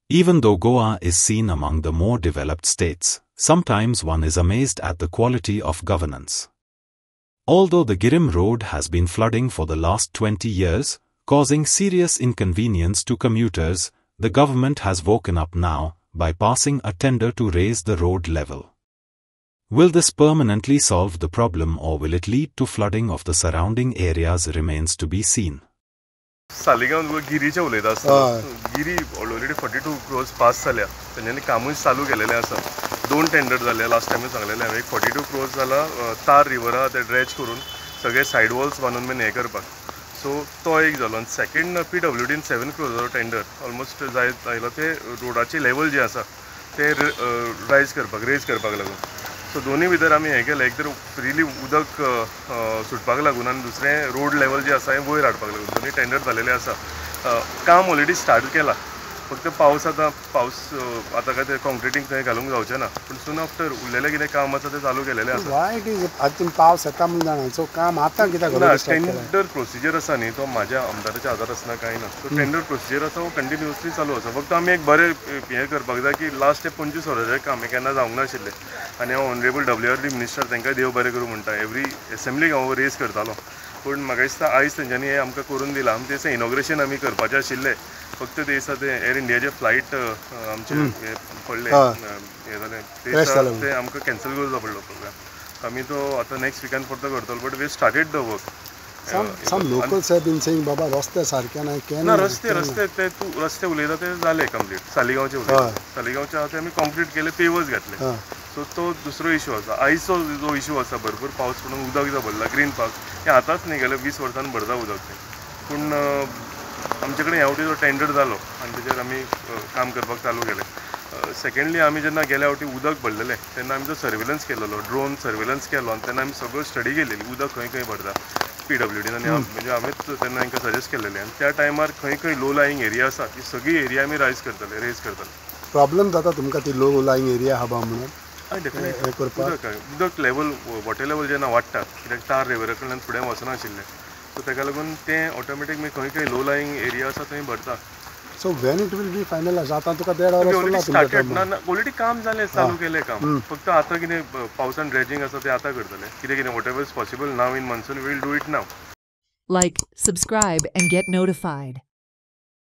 Even though Goa is seen among the more developed states, sometimes one is amazed at the quality of governance. Although the Girim Road has been flooding for the last 20 years, causing serious inconvenience to commuters, the government has woken up now by passing a tender to raise the road level. Will this permanently solve the problem or will it lead to flooding of the surrounding areas remains to be seen. Saligao गिरीचे उलयता आसतना गिरी already 42 crores pass जाल्या तेंच्यांनी कामूय चालू केलेलें आसा 2 tender जाले last टायमूय सांगलेलें हांवें 42 crores जाला तार रिवरा ते ड्रेज करून सगळे सायड वॉल्स बांदून बीन हें करपाक सो तो एक जालो आनी सेकंड PWDन 7 crores टेंडर ऑलमोस्ट आयलो ते रोडाची लेवल जी आसा ते रेज करपाक लागून सो दोनी भितर आमी हें केलें एक तर फ्रीली उदक सुटपाक लागून आनी दुसरें रोड लेवल जे आसा हें वयर हाडपाक लागून दोनी टेंडर जालेलें आसा काम ऑलरेडी स्टार्ट केलां फक्त पावस आतां काय ते कॉन्क्रिटींग थंय घालूंक जावचें ना पूण सून आफ्टर उरलेलें कितें काम आसा तें चालू केलेलें आसा वाय इट इज आतां पावस येता म्हूण जाणा सो काम आतां कित्याक टेंडर प्रोसिजर आसा न्ही तो म्हाज्या आमदाराच्या आदार आसना कांय ना सो टेंडर प्रोसिजर आसा वो कंटिन्युअसली चालू आसा फक्त आमी एक बरें हें करपाक जाय की लास्ट ते 25 वर्साचें काम हें केन्ना जावंक नाशिल्लें आनी हांव ऑनरेबल WRD मिनिस्टर तांकां देव बरें करूं म्हणटा एवरी एसेंब्लीक हांव रेज करतालो पूण म्हाका दिसता आयज तेंच्यांनी हें आमकां करून दिलां आमी दिसा इनॉग्रेशन आमी करपाचें आशिल्लें फक्त ते दिसा ते एअर इंडियाचे फ्लायट आमचे हे पडले हे जालें ते आमकां कॅन्सल करचो पडलो प्रोग्राम आमी तो आतां नेक्स्ट विकान परतो करतलो but we started the work some locals have been saying बाबा रस्ते सारके नाही केन्ना ना रस्ते ते तूं रस्ते उलयता ते जाले कंप्लीट सालिगांवचे उलयता सालिगांवचे आतां आमी कॉन्क्रीट केले पेवर्स घातले सो तो दुसरो इशू आसा आयचो जो इशू आसा भरपूर पावस पडून उदक जो भरला ग्रीन पार्क हें आतांच न्ही गेले 20 वर्सान भरता उदक तें पूण आमचे कडेन ह्या वटी जो टेंडर जालो आनी तेजेर आमी काम करपाक चालू केलें सेकेंडली आमी जेन्ना गेल्या फावटी उदक भरलेलें तेन्ना आमी जो सर्वेलन्स केलेलो ड्रोन सर्वेलन्स केलो आनी तेन्ना आमी सगळो स्टडी केलेली उदक खंय खंय भरता PWDन आनी म्हणजे हांवेंच तेन्ना तांकां सजेस्ट केलेलें आनी त्या टायमार खंय खंय लो लायिंग एरिया आसा ती सगळी एरिया आमी रेज करतले प्रॉब्लेम जाता तुमकां ती लो लायिंग एरिया आहा म्हणून हय डेफिनेटली उदक लेवल वॉटर लेवल जेन्ना वाडटा कित्याक तार रिवरा कडल्यान फुडें वचनाशिल्लें सो ताका लागून तें ऑटोमॅटीक मागीर खंय खंय लो लायिंग एरिया आसा थंय भरता so when it will be final आतां तुका देड ऑलरेडी काम जालें चालू केलें काम फक्त आतां कितें पावसान ड्रेजिंग आसा तें आतां करतले कितें whatever is possible now in monsoon we will do it now Like, subscribe and get notified.